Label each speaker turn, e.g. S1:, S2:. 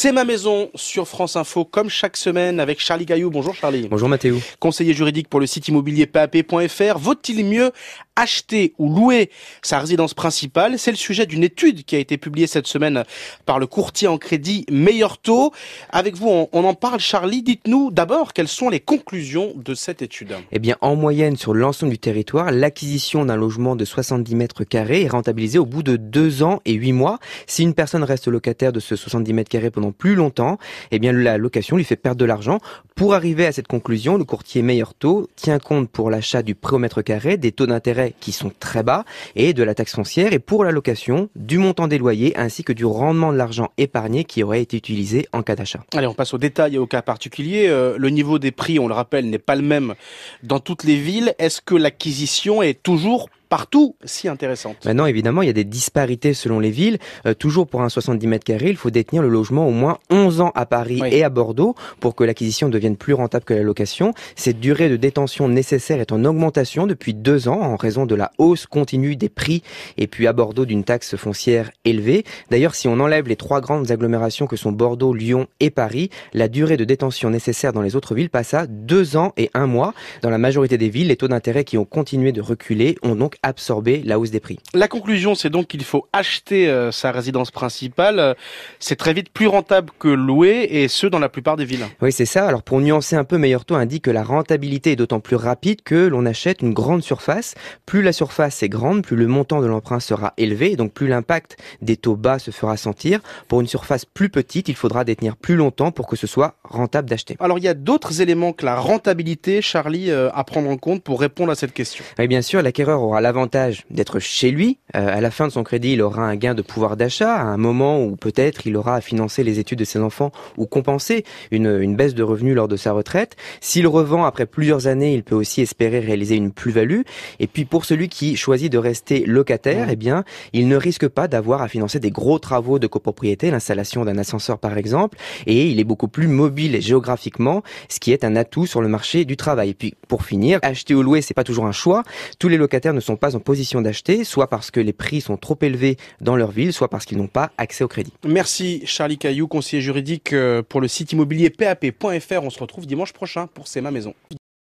S1: C'est ma maison sur France Info, comme chaque semaine, avec Charlie Cailloux. Bonjour Charlie.
S2: Bonjour Mathéo.
S1: Conseiller juridique pour le site immobilier PAP.fr. Vaut-il mieux acheter ou louer sa résidence principale? C'est le sujet d'une étude qui a été publiée cette semaine par le courtier en crédit Meilleur Taux. Avec vous, on en parle. Charlie, dites-nous d'abord quelles sont les conclusions de cette étude.
S2: Eh bien, en moyenne, sur l'ensemble du territoire, l'acquisition d'un logement de 70 mètres carrés est rentabilisée au bout de 2 ans et 8 mois. Si une personne reste locataire de ce 70 mètres carrés pendant plus longtemps, eh bien, la location lui fait perdre de l'argent. Pour arriver à cette conclusion, le courtier Meilleur Taux tient compte pour l'achat du prêt au mètre carré des taux d'intérêt qui sont très bas et de la taxe foncière, et pour la location du montant des loyers ainsi que du rendement de l'argent épargné qui aurait été utilisé en cas d'achat.
S1: Allez, on passe aux détails et aux cas particuliers. Le niveau des prix, on le rappelle, n'est pas le même dans toutes les villes. Est-ce que l'acquisition est toujours partout si intéressante?
S2: Maintenant, évidemment, il y a des disparités selon les villes. Toujours pour un 70 mètres carrés, il faut détenir le logement au moins 11 ans à Paris et à Bordeaux pour que l'acquisition devienne plus rentable que la location. Cette durée de détention nécessaire est en augmentation depuis 2 ans en raison de la hausse continue des prix et puis à Bordeaux d'une taxe foncière élevée. D'ailleurs, si on enlève les 3 grandes agglomérations que sont Bordeaux, Lyon et Paris, la durée de détention nécessaire dans les autres villes passe à 2 ans et 1 mois. Dans la majorité des villes, les taux d'intérêt qui ont continué de reculer ont donc absorber la hausse des prix.
S1: La conclusion, c'est donc qu'il faut acheter sa résidence principale. C'est très vite plus rentable que louer, et ce, dans la plupart des villes.
S2: Oui, c'est ça. Alors, pour nuancer un peu, Meilleur Taux indique que la rentabilité est d'autant plus rapide que l'on achète une grande surface. Plus la surface est grande, plus le montant de l'emprunt sera élevé, et donc plus l'impact des taux bas se fera sentir. Pour une surface plus petite, il faudra détenir plus longtemps pour que ce soit rentable d'acheter.
S1: Alors, il y a d'autres éléments que la rentabilité, Charlie, à prendre en compte pour répondre à cette question.
S2: Oui, bien sûr, l'acquéreur aura l'avantage d'être chez lui. À la fin de son crédit, il aura un gain de pouvoir d'achat, à un moment où peut-être il aura à financer les études de ses enfants ou compenser une baisse de revenus lors de sa retraite. S'il revend après plusieurs années, il peut aussi espérer réaliser une plus-value. Et puis pour celui qui choisit de rester locataire, eh bien, il ne risque pas d'avoir à financer des gros travaux de copropriété, l'installation d'un ascenseur par exemple, et il est beaucoup plus mobile géographiquement, ce qui est un atout sur le marché du travail. Et puis pour finir, acheter ou louer, c'est pas toujours un choix. Tous les locataires ne sont pas en position d'acheter, soit parce que les prix sont trop élevés dans leur ville, soit parce qu'ils n'ont pas accès au crédit.
S1: Merci Charlie Cailloux, conseiller juridique pour le site immobilier PAP.fr. On se retrouve dimanche prochain pour C'est ma maison.